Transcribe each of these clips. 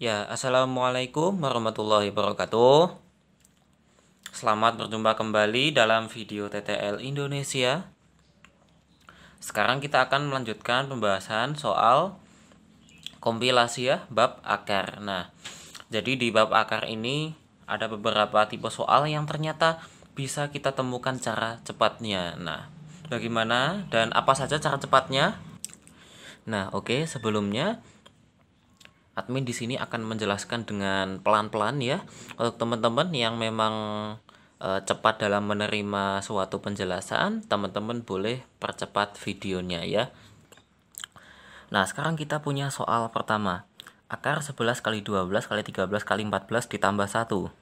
Ya, assalamualaikum warahmatullahi wabarakatuh. Selamat berjumpa kembali dalam video TTL Indonesia. Sekarang kita akan melanjutkan pembahasan soal kompilasi ya, bab akar. Nah, jadi di bab akar ini ada beberapa tipe soal yang ternyata bisa kita temukan cara cepatnya. Nah, bagaimana dan apa saja cara cepatnya? Nah, oke, sebelumnya admin di sini akan menjelaskan dengan pelan-pelan ya. Untuk teman-teman yang memang cepat dalam menerima suatu penjelasan, teman-teman boleh percepat videonya ya. Nah, sekarang kita punya soal pertama. Akar 11 kali 12 kali 13 kali 14 ditambah 1.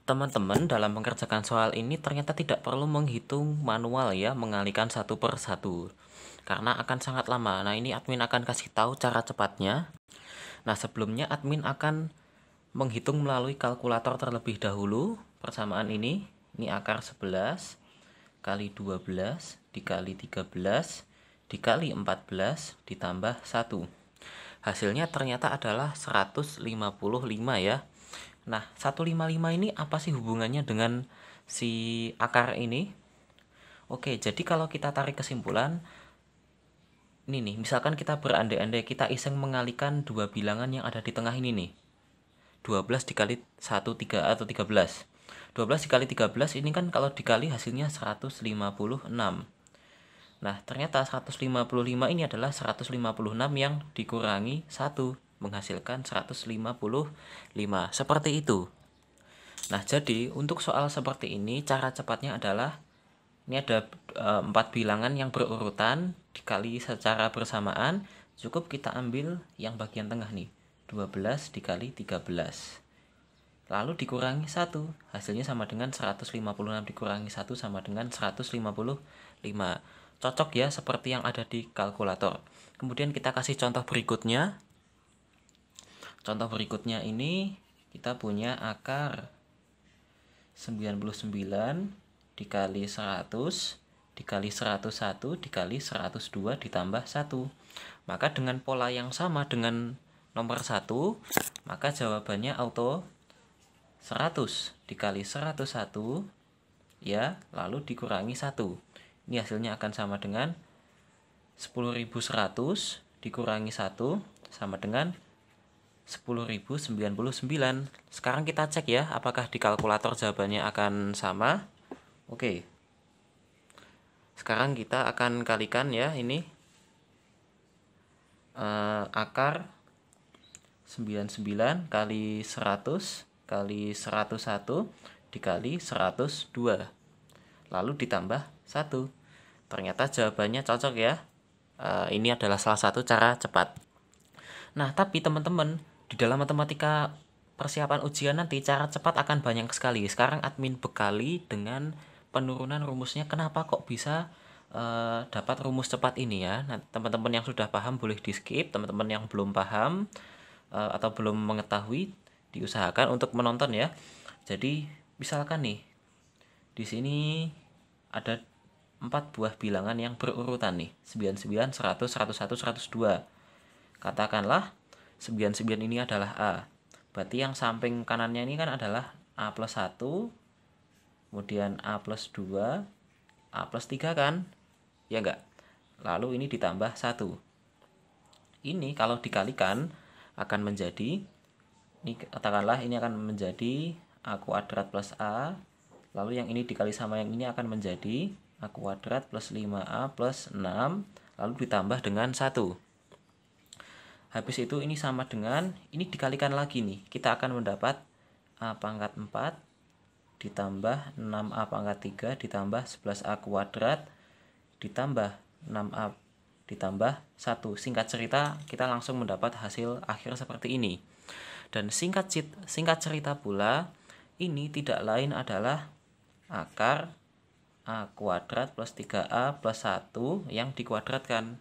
Teman-teman dalam mengerjakan soal ini ternyata tidak perlu menghitung manual ya, mengalihkan satu per satu. Karena akan sangat lama. Nah, ini admin akan kasih tahu cara cepatnya. Nah, sebelumnya admin akan menghitung melalui kalkulator terlebih dahulu persamaan ini. Ini akar 11 kali 12 dikali 13 dikali 14 ditambah 1. Hasilnya ternyata adalah 155 ya. Nah, 155 ini apa sih hubungannya dengan si akar ini? Oke, jadi kalau kita tarik kesimpulan, ini nih, misalkan kita berandai-andai kita iseng mengalihkan dua bilangan yang ada di tengah ini nih. 12 dikali 1, 3 atau 13. 12 dikali 13 ini kan kalau dikali hasilnya 156. Nah, ternyata 155 ini adalah 156 yang dikurangi 1, menghasilkan 155. Seperti itu. Nah, jadi untuk soal seperti ini, cara cepatnya adalah ini ada 4 bilangan yang berurutan dikali secara bersamaan. Cukup kita ambil yang bagian tengah nih, 12 dikali 13. Lalu dikurangi 1, hasilnya sama dengan 156 dikurangi 1 sama dengan 155. Cocok ya seperti yang ada di kalkulator. Kemudian kita kasih contoh berikutnya. Contoh berikutnya ini kita punya akar 99 dikali 100 dikali 101 dikali 102 ditambah 1. Maka dengan pola yang sama dengan nomor 1, maka jawabannya auto 100 dikali 101 ya, lalu dikurangi 1. Ini hasilnya akan sama dengan 10.100 dikurangi 1 sama dengan 10.099. Sekarang kita cek ya, apakah di kalkulator jawabannya akan sama. Oke. Sekarang kita akan kalikan ya, ini akar 99 kali 100 kali 101 dikali 102. Lalu ditambah 1. Ternyata jawabannya cocok ya. Ini adalah salah satu cara cepat. Nah, tapi teman-teman, di dalam matematika persiapan ujian nanti cara cepat akan banyak sekali. Sekarang admin bekali dengan penurunan rumusnya. Kenapa kok bisa dapat rumus cepat ini ya? Nah, teman-teman yang sudah paham boleh di skip. Teman-teman yang belum paham atau belum mengetahui, diusahakan untuk menonton ya. Jadi misalkan nih, di sini ada 4 buah bilangan yang berurutan nih, 99, 100, 101, 102. Katakanlah 99 ini adalah A. Berarti yang samping kanannya ini kan adalah A plus 1, kemudian A plus 2, A plus 3 kan? Ya enggak? Lalu ini ditambah 1. Ini kalau dikalikan akan menjadi, ini katakanlah ini akan menjadi A kuadrat plus A. Lalu yang ini dikali sama yang ini akan menjadi A kuadrat plus 5A plus 6. Lalu ditambah dengan 1. Habis itu ini sama dengan, ini dikalikan lagi nih. Kita akan mendapat A pangkat 4 ditambah 6A pangkat 3 ditambah 11A kuadrat ditambah 6A ditambah 1. Singkat cerita, kita langsung mendapat hasil akhir seperti ini. Dan singkat cerita pula, ini tidak lain adalah akar A kuadrat plus 3A plus 1 yang dikuadratkan.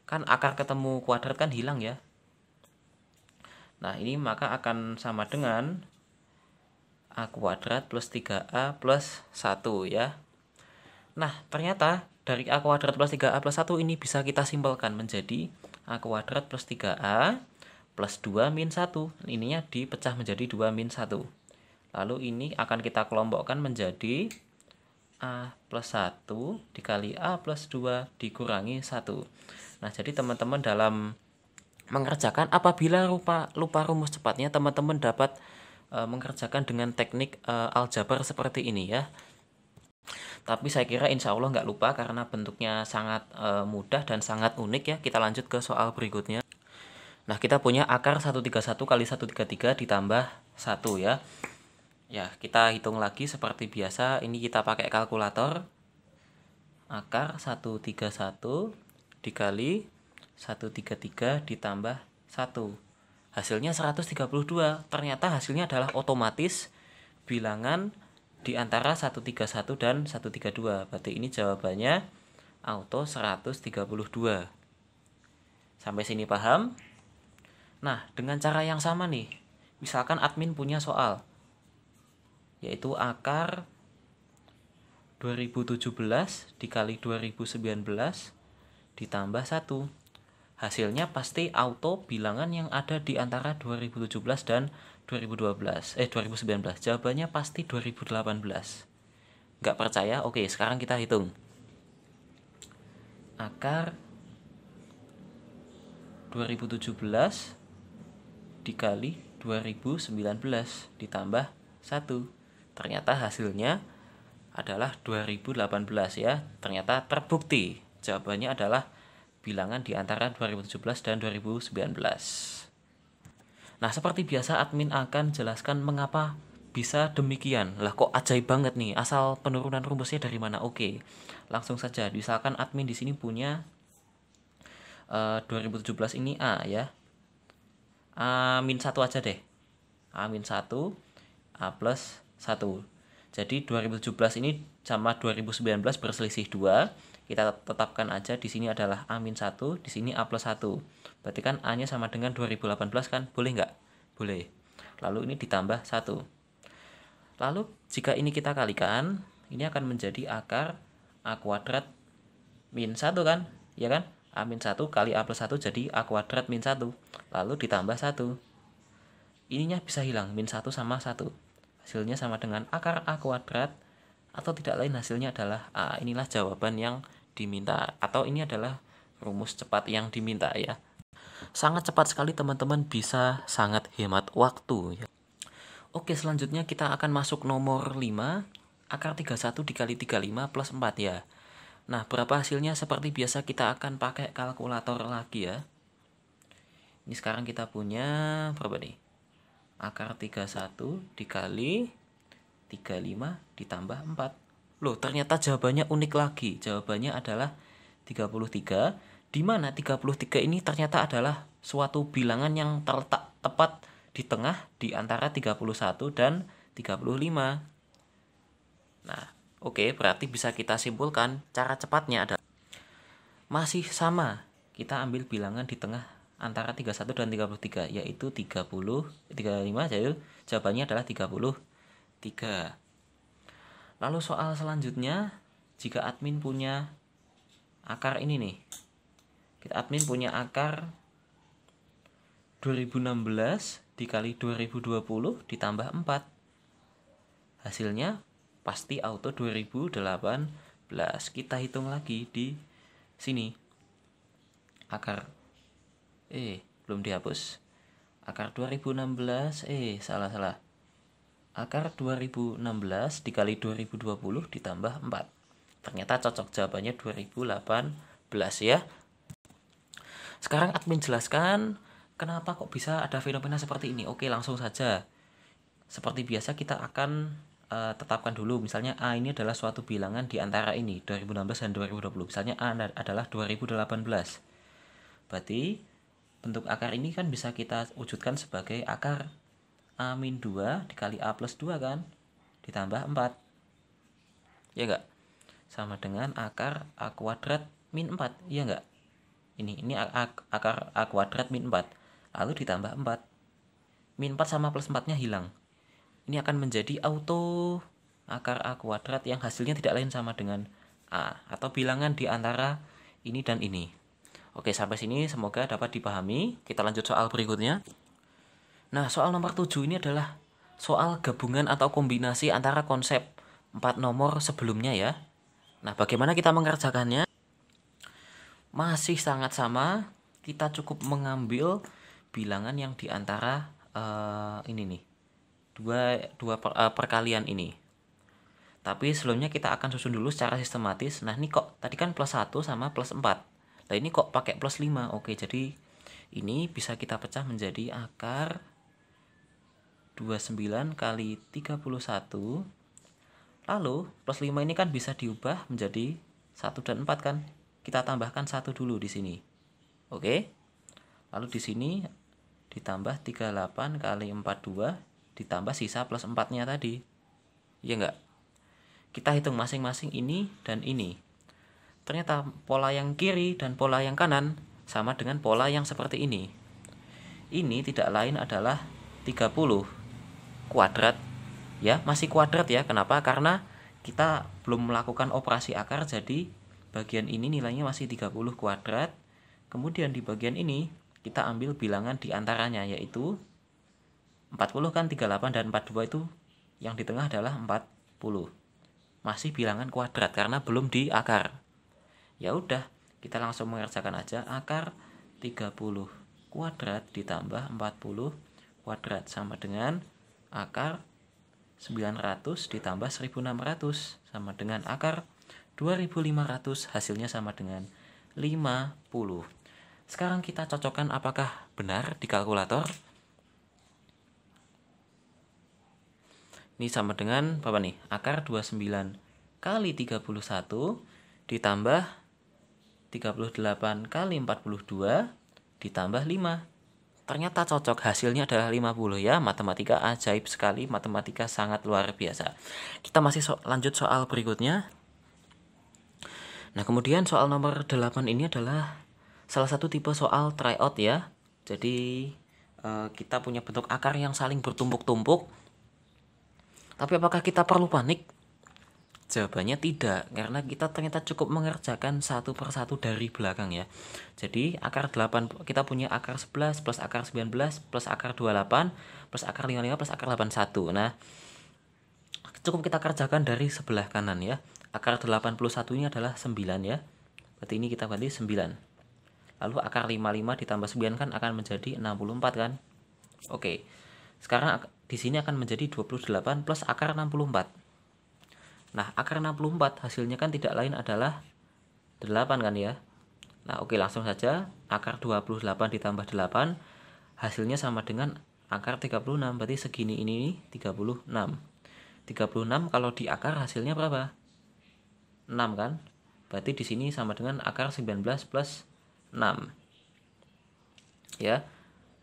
Kan akar ketemu kuadrat kan hilang ya. Nah, ini maka akan sama dengan A kuadrat plus 3A plus 1 ya. Nah, ternyata dari A kuadrat plus 3A plus 1 ini bisa kita simpelkan menjadi A kuadrat plus 3A plus 2 min 1. Ininya dipecah menjadi 2 min 1. Lalu ini akan kita kelompokkan menjadi A plus 1 dikali A plus 2 dikurangi 1. Nah, jadi teman-teman dalam mengerjakan, apabila lupa rumus cepatnya, teman-teman dapat mengerjakan dengan teknik aljabar seperti ini ya. Tapi saya kira insya Allah nggak lupa karena bentuknya sangat mudah dan sangat unik ya. Kita lanjut ke soal berikutnya. Nah, kita punya akar 131 kali 133 ditambah 1 ya. Ya, kita hitung lagi seperti biasa. Ini kita pakai kalkulator. Akar 131 dikali 133 ditambah 1. Hasilnya 132. Ternyata hasilnya adalah otomatis bilangan di antara 131 dan 132. Berarti ini jawabannya auto 132. Sampai sini paham? Nah, dengan cara yang sama nih. Misalkan admin punya soal, yaitu akar 2017 dikali 2019 ditambah 1. Hasilnya pasti auto bilangan yang ada di antara 2017 dan 2019. Jawabannya pasti 2018. Nggak percaya? Oke, sekarang kita hitung. Akar 2017 dikali 2019 ditambah 1. Ternyata hasilnya adalah 2018 ya. Ternyata terbukti. Jawabannya adalah bilangan di antara 2017 dan 2019. Nah, seperti biasa admin akan jelaskan mengapa bisa demikian. Lah kok ajaib banget nih, asal penurunan rumusnya dari mana? Oke, langsung saja. Misalkan admin di sini punya 2017 ini A ya. A-1 aja deh. A-1, A plus 1. Jadi 2017 ini sama 2019 berselisih 2. Kita tetapkan aja di sini adalah A-1, di sini A plus 1. Berarti kan A-nya sama dengan 2018 kan? Boleh nggak? Boleh. Lalu ini ditambah 1. Lalu jika ini kita kalikan, ini akan menjadi akar A kuadrat min 1 kan? Ya kan? A-1 kali A plus 1 jadi A kuadrat min 1. Lalu ditambah 1. Ininya bisa hilang, min 1 sama 1. Hasilnya sama dengan akar A kuadrat, atau tidak lain hasilnya adalah A. Inilah jawaban yang diminta, atau ini adalah rumus cepat yang diminta ya. Sangat cepat sekali teman-teman, bisa sangat hemat waktu ya. Oke, selanjutnya kita akan masuk nomor 5. Akar 31 dikali 35 plus 4 ya. Nah, berapa hasilnya? Seperti biasa kita akan pakai kalkulator lagi ya. Ini sekarang kita punya berapa nih? Akar 31 dikali 35 ditambah 4. Loh, ternyata jawabannya unik lagi. Jawabannya adalah 33, di mana 33 ini ternyata adalah suatu bilangan yang terletak tepat di tengah di antara 31 dan 35. Nah, oke, berarti bisa kita simpulkan cara cepatnya adalah masih sama. Kita ambil bilangan di tengah antara 31 dan 33, yaitu 35, jadi jawabannya adalah 33. Lalu soal selanjutnya, jika admin punya akar ini nih. Admin punya akar 2016 dikali 2020 ditambah 4. Hasilnya pasti auto 2018. Kita hitung lagi di sini. Akar belum dihapus. Akar 2016 salah. Akar 2016 dikali 2020 ditambah 4. Ternyata cocok, jawabannya 2018 ya. Sekarang admin jelaskan kenapa kok bisa ada fenomena seperti ini. Oke, langsung saja. Seperti biasa kita akan tetapkan dulu. Misalnya A ini adalah suatu bilangan di antara ini 2016 dan 2020. Misalnya A adalah 2018. Berarti bentuk akar ini kan bisa kita wujudkan sebagai akar A-2 dikali A plus 2 kan, ditambah 4. Ya enggak? Sama dengan akar A kuadrat min 4. Ya enggak? Ini akar A kuadrat min 4. Lalu ditambah 4. Min 4 sama plus 4-nya hilang. Ini akan menjadi auto akar A kuadrat yang hasilnya tidak lain sama dengan A, atau bilangan di antara ini dan ini. Oke, sampai sini semoga dapat dipahami. Kita lanjut soal berikutnya. Nah, soal nomor 7 ini adalah soal gabungan atau kombinasi antara konsep 4 nomor sebelumnya ya. Nah, bagaimana kita mengerjakannya? Masih sangat sama. Kita cukup mengambil bilangan yang diantara ini nih. Dua perkalian ini. Tapi sebelumnya kita akan susun dulu secara sistematis. Nah, ini kok tadi kan plus 1 sama plus 4. Nah, ini kok pakai plus 5. Oke, jadi ini bisa kita pecah menjadi akar 29 kali 31. Lalu plus 5 ini kan bisa diubah menjadi 1 dan 4 kan. Kita tambahkan 1 dulu di sini. Oke. Lalu di sini ditambah 38 kali 42 ditambah sisa plus 4-nya tadi. Iya enggak? Kita hitung masing-masing ini dan ini. Ternyata pola yang kiri dan pola yang kanan sama dengan pola yang seperti ini. Ini tidak lain adalah 30 kuadrat. Ya, masih kuadrat ya. Kenapa? Karena kita belum melakukan operasi akar, jadi bagian ini nilainya masih 30 kuadrat. Kemudian di bagian ini kita ambil bilangan di antaranya, yaitu 40 kan 38 dan 42 itu yang di tengah adalah 40. Masih bilangan kuadrat karena belum di akar. Ya udah, kita langsung mengerjakan aja. Akar 30 kuadrat ditambah 40 kuadrat sama dengan akar 900 ditambah 1600 sama dengan akar 2500, hasilnya sama dengan 50. Sekarang kita cocokkan apakah benar di kalkulator. Ini sama dengan berapa nih? Akar 29 kali 31 ditambah 38 kali 42 ditambah 5. Ternyata cocok, hasilnya adalah 50 ya. Matematika ajaib sekali, matematika sangat luar biasa. Kita masih lanjut soal berikutnya. Nah, kemudian soal nomor 8 ini adalah salah satu tipe soal tryout ya. Jadi kita punya bentuk akar yang saling bertumpuk-tumpuk. Tapi apakah kita perlu panik? Jawabannya tidak, karena kita ternyata cukup mengerjakan satu persatu dari belakang ya. Jadi akar 8 kita punya akar 11 plus akar 19 plus akar 28 plus akar 55 plus akar 81. Nah, cukup kita kerjakan dari sebelah kanan ya. Akar 81 ini adalah 9 ya. Berarti ini kita ganti 9. Lalu akar 55 ditambah 9 kan akan menjadi 64 kan. Oke. Sekarang di sini akan menjadi 28 plus akar 64. Nah, akar 64 hasilnya kan tidak lain adalah 8 kan ya. Nah, oke, langsung saja. Akar 28 ditambah 8 hasilnya sama dengan akar 36. Berarti segini ini 36. 36 kalau di akar hasilnya berapa? 6 kan? Berarti di sini sama dengan akar 19 plus 6. Ya.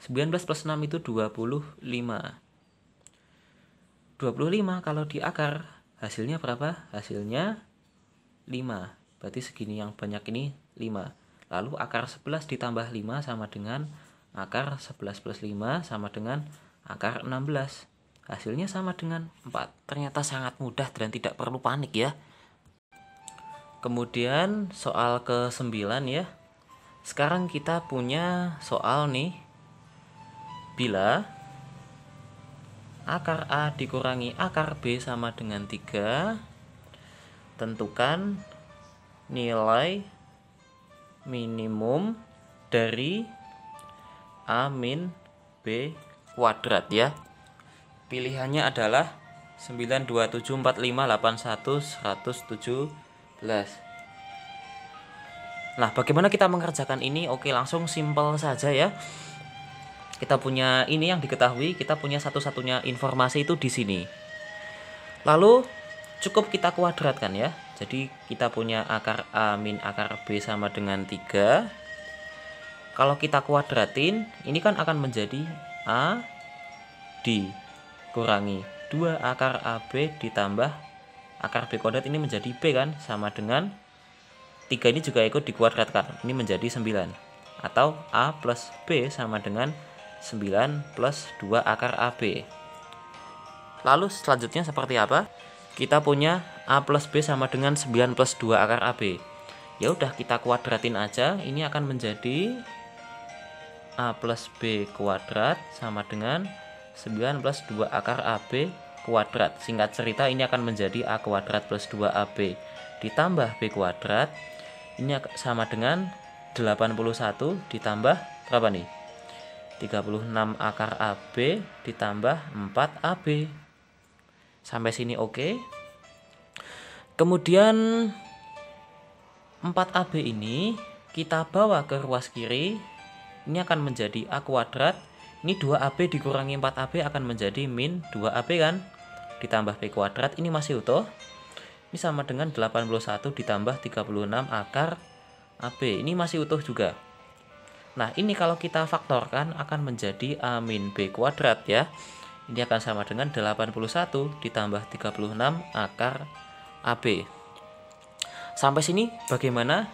19 plus 6 itu 25. 25 kalau di akar hasilnya berapa? Hasilnya 5. Berarti segini yang banyak ini 5. Lalu akar 11 ditambah 5 sama dengan akar 11 plus 5 sama dengan akar 16. Hasilnya sama dengan 4. Ternyata sangat mudah dan tidak perlu panik ya. Kemudian soal ke-9 ya. Sekarang kita punya soal nih. Bila akar A dikurangi akar B sama dengan 3, tentukan nilai minimum dari A min B kuadrat ya. Pilihannya adalah 9, 2, 7, 4, 5, 8, 1, 117. Nah, bagaimana kita mengerjakan ini? Oke, langsung simpel saja ya. Kita punya ini yang diketahui, kita punya satu-satunya informasi itu di sini. Lalu cukup kita kuadratkan ya. Jadi kita punya akar A min akar B sama dengan 3. Kalau kita kuadratin, ini kan akan menjadi A dikurangi 2 akar AB ditambah akar B kuadrat, ini menjadi B kan, sama dengan 3 ini juga ikut dikuadratkan, ini menjadi 9. Atau A plus B sama dengan 9 plus 2 akar AB. Lalu selanjutnya seperti apa? Kita punya A plus B sama dengan 9 plus 2 akar AB. Ya udah kita kuadratin aja. Ini akan menjadi A plus B kuadrat sama dengan 9 plus 2 akar AB kuadrat. Singkat cerita ini akan menjadi A kuadrat plus 2AB ditambah B kuadrat. Ini sama dengan 81 ditambah berapa nih? 36 akar AB ditambah 4AB. Sampai sini oke. Kemudian 4AB ini kita bawa ke ruas kiri. Ini akan menjadi A kuadrat. Ini 2AB dikurangi 4AB akan menjadi min 2AB kan. Ditambah B kuadrat, ini masih utuh. Ini sama dengan 81 ditambah 36 akar AB. Ini masih utuh juga. Nah, ini kalau kita faktorkan akan menjadi A min B kuadrat ya. Ini akan sama dengan 81 ditambah 36 akar AB. Sampai sini bagaimana?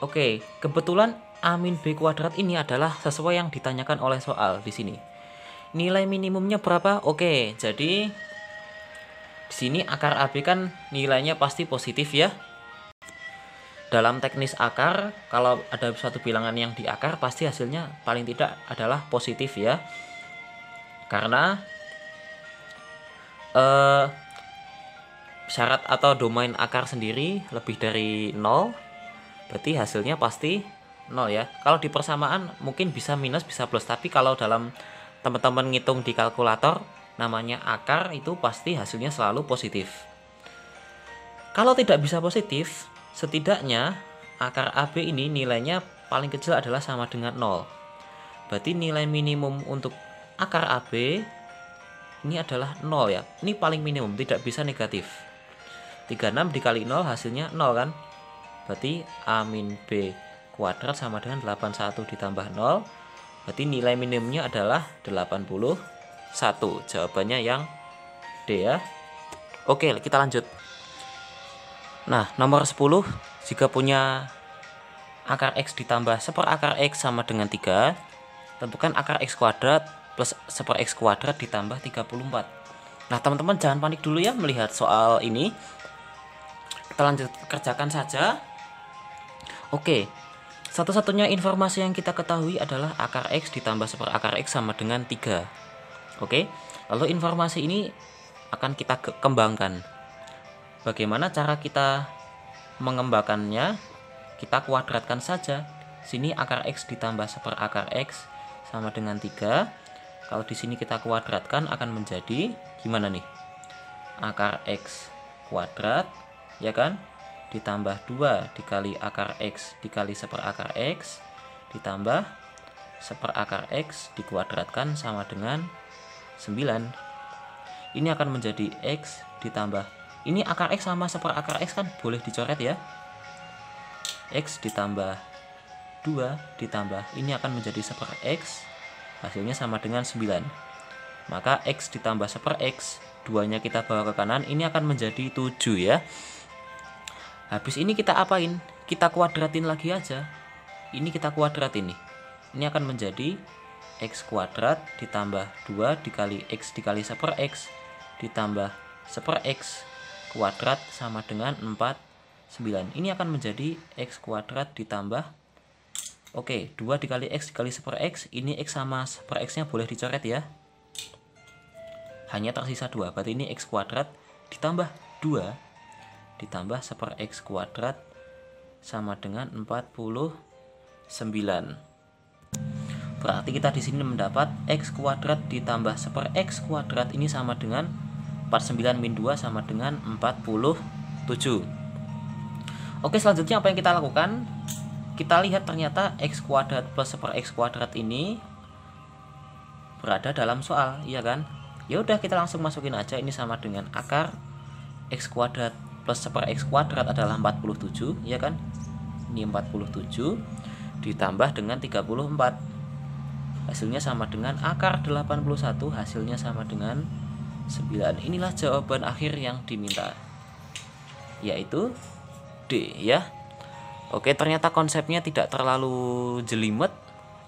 Oke, kebetulan A min B kuadrat ini adalah sesuai yang ditanyakan oleh soal di sini. Nilai minimumnya berapa? Oke, jadi di sini akar AB kan nilainya pasti positif ya. Dalam teknis akar, kalau ada suatu bilangan yang di akar pasti hasilnya paling tidak adalah positif ya. Karena syarat atau domain akar sendiri lebih dari 0, berarti hasilnya pasti 0 ya. Kalau di persamaan mungkin bisa minus bisa plus, tapi kalau dalam teman-teman ngitung di kalkulator namanya akar itu pasti hasilnya selalu positif. Kalau tidak bisa positif, setidaknya akar AB ini nilainya paling kecil adalah sama dengan 0. Berarti nilai minimum untuk akar AB ini adalah 0 ya. Ini paling minimum, tidak bisa negatif. 36 dikali 0 hasilnya 0 kan. Berarti A min B kuadrat sama dengan 81 ditambah 0. Berarti nilai minimumnya adalah 81. Jawabannya yang D ya. Oke, kita lanjut. Nah, nomor 10, jika punya akar X ditambah seperakar X sama dengan 3, tentukan akar X kuadrat plus seper X kuadrat ditambah 34. Nah, teman-teman jangan panik dulu ya melihat soal ini. Kita lanjut kerjakan saja. Oke, satu-satunya informasi yang kita ketahui adalah akar X ditambah seperakar X sama dengan 3. Oke, lalu informasi ini akan kita kembangkan. Bagaimana cara kita mengembangkannya? Kita kuadratkan saja. Sini akar X ditambah seperakar X sama dengan 3. Kalau di sini kita kuadratkan akan menjadi gimana nih? Akar X kuadrat ya kan, ditambah 2 dikali akar X dikali seperakar X ditambah seperakar X dikuadratkan sama dengan 9. Ini akan menjadi X ditambah, ini akar X sama seperakar X kan boleh dicoret ya. X ditambah 2 ditambah, ini akan menjadi seper X, hasilnya sama dengan 9. Maka X ditambah seper X, 2-nya kita bawa ke kanan, ini akan menjadi 7 ya. Habis ini kita apain? Kita kuadratin lagi aja. Ini kita kuadratin nih. Ini akan menjadi X kuadrat ditambah 2 dikali X dikali seper X ditambah seper X kuadrat sama dengan 49. Ini akan menjadi X kuadrat ditambah, oke, 2 dikali X dikali seper X. Ini X sama seper X nya boleh dicoret ya. Hanya tersisa 2. Berarti ini X kuadrat ditambah 2 ditambah seper X kuadrat sama dengan 49. Berarti kita di sini mendapat X kuadrat ditambah seper X kuadrat ini sama dengan 49 min 2 sama dengan 47. Oke, selanjutnya apa yang kita lakukan? Kita lihat ternyata X kuadrat plus seper X kuadrat ini berada dalam soal, iya kan? Ya udah, kita langsung masukin aja. Ini sama dengan akar X kuadrat plus seper X kuadrat adalah 47, ya kan? Ini 47 ditambah dengan 34. Hasilnya sama dengan akar 81, hasilnya sama dengan 9. Inilah jawaban akhir yang diminta, yaitu D ya. Oke, ternyata konsepnya tidak terlalu jelimet.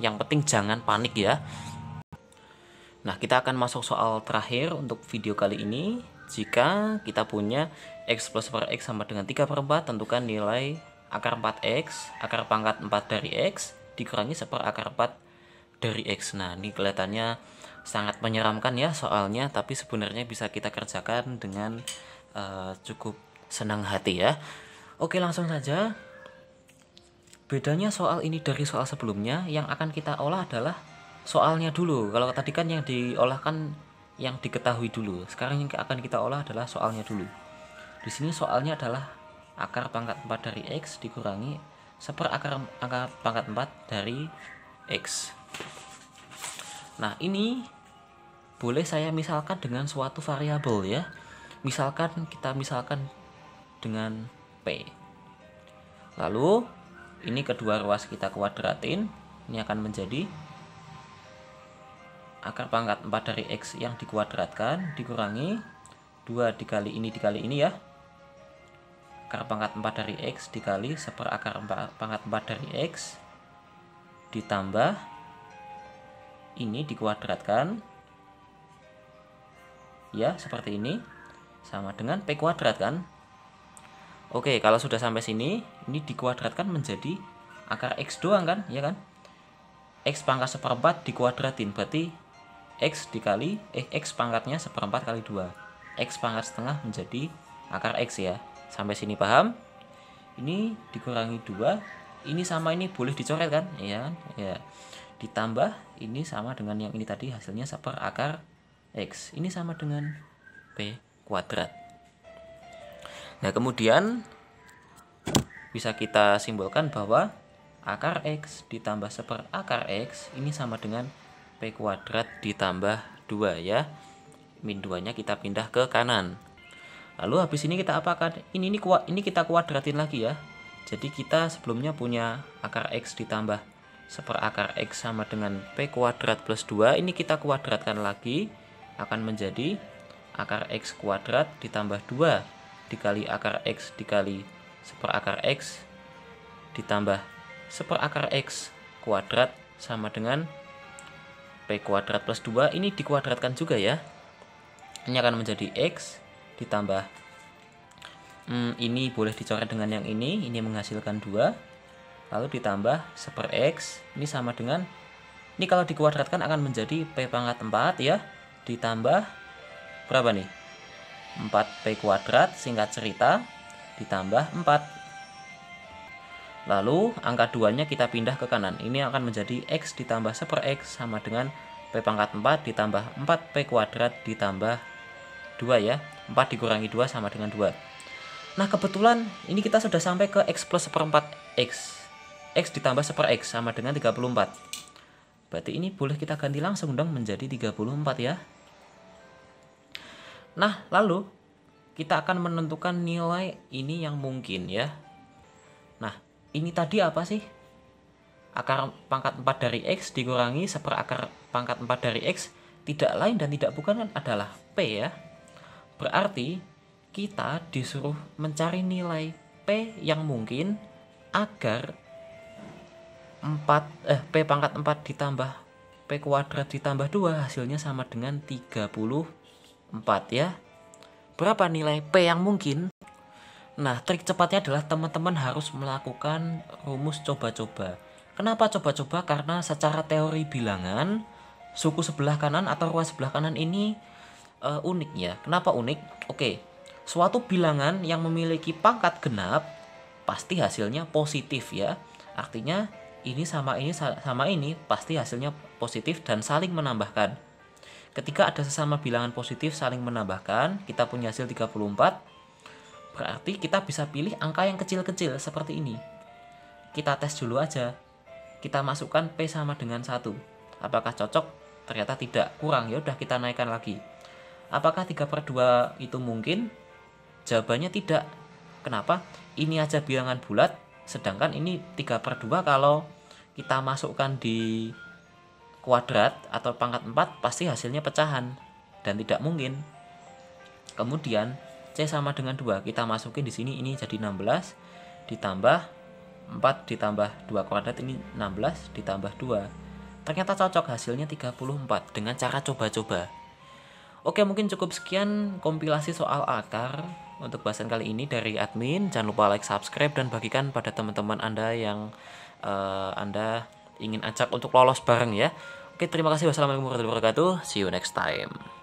Yang penting jangan panik ya. Nah, kita akan masuk soal terakhir untuk video kali ini. Jika kita punya X plus seper X sama dengan 3/4, tentukan nilai akar 4x, akar pangkat 4 dari x dikurangi seperakar 4 dari x. Nah, ini kelihatannya sangat menyeramkan ya soalnya, tapi sebenarnya bisa kita kerjakan dengan cukup senang hati ya. Oke, langsung saja. Bedanya soal ini dari soal sebelumnya, yang akan kita olah adalah soalnya dulu. Kalau tadi kan yang diolah kan yang diketahui dulu. Sekarang yang akan kita olah adalah soalnya dulu. Di sini soalnya adalah akar pangkat 4 dari x dikurangi seperakar pangkat 4 dari x. Nah, ini boleh saya misalkan dengan suatu variabel ya. Misalkan kita dengan P. Lalu ini kedua ruas kita kuadratin. Ini akan menjadi akar pangkat 4 dari x yang dikuadratkan dikurangi 2 dikali ini ya. Akar pangkat 4 dari x dikali seperakar pangkat 4 dari x ditambah ini dikuadratkan ya, seperti ini, sama dengan p kuadrat kan. Oke, kalau sudah sampai sini, ini dikuadratkan menjadi akar x doang kan, ya kan? X pangkat seperempat dikuadratin, berarti x dikali x pangkatnya seperempat kali 2, x pangkat setengah menjadi akar x ya. Sampai sini paham? Ini dikurangi 2, ini sama ini boleh dicoret kan, ya kan? Ya. Ditambah ini sama dengan yang ini tadi, hasilnya seperakar x. Ini sama dengan p kuadrat. Nah, kemudian bisa kita simbolkan bahwa akar x ditambah seperakar x ini sama dengan p kuadrat ditambah 2 ya. Min 2 nya kita pindah ke kanan. Lalu habis ini kita apakan? Ini kita kuadratin lagi ya. Jadi kita sebelumnya punya akar x ditambah seperakar x sama dengan p kuadrat plus 2. Ini kita kuadratkan lagi, akan menjadi akar x kuadrat ditambah 2 dikali akar x dikali seperakar x ditambah seperakar x kuadrat sama dengan p kuadrat plus 2. Ini dikuadratkan juga ya. Ini akan menjadi x ditambah ini boleh dicoret dengan yang ini menghasilkan 2, lalu ditambah seper x, ini sama dengan, ini kalau dikuadratkan akan menjadi p pangkat 4 ya, ditambah berapa nih, 4p kuadrat singkat cerita, ditambah 4. Lalu angka 2 nya kita pindah ke kanan, ini akan menjadi x ditambah seper x sama dengan p pangkat 4 ditambah 4p kuadrat ditambah 2 ya. 4 dikurangi 2 sama dengan 2. Nah, kebetulan ini kita sudah sampai ke x plus seperempat x. X ditambah seper x sama dengan 34. Berarti ini boleh kita ganti langsung dong menjadi 34 ya. Nah, lalu kita akan menentukan nilai ini yang mungkin ya. Nah, ini tadi apa sih? Akar pangkat 4 dari x dikurangi seperakar pangkat 4 dari x tidak lain dan tidak bukan adalah p ya. Berarti kita disuruh mencari nilai p yang mungkin agar p pangkat 4 ditambah p kuadrat ditambah 2 hasilnya sama dengan 34 ya. Berapa nilai p yang mungkin? Nah, trik cepatnya adalah teman-teman harus melakukan rumus coba-coba. Kenapa coba-coba? Karena secara teori bilangan, suku sebelah kanan atau ruas sebelah kanan ini unik ya. Kenapa unik? Oke, suatu bilangan yang memiliki pangkat genap pasti hasilnya positif ya. Artinya ini sama ini pasti hasilnya positif dan saling menambahkan. Ketika ada sesama bilangan positif saling menambahkan, kita punya hasil 34. Berarti kita bisa pilih angka yang kecil-kecil seperti ini. Kita tes dulu aja. Kita masukkan P sama dengan 1. Apakah cocok? Ternyata tidak, kurang. Ya udah kita naikkan lagi. Apakah 3/2 itu mungkin? Jawabannya tidak. Kenapa? Ini aja bilangan bulat, sedangkan ini 3/2 kalau kita masukkan di kuadrat atau pangkat 4 pasti hasilnya pecahan dan tidak mungkin. Kemudian C sama dengan 2, kita masukin di sini, ini jadi 16 ditambah 4 ditambah 2 kuadrat, ini 16 ditambah 2. Ternyata cocok, hasilnya 34 dengan cara coba-coba. Oke, mungkin cukup sekian kompilasi soal akar. untuk bahasan kali ini dari admin. Jangan lupa like, subscribe, dan bagikan pada teman-teman Anda yang Anda ingin ajak untuk lolos bareng ya. Oke, terima kasih. Wassalamualaikum warahmatullahi wabarakatuh. See you next time.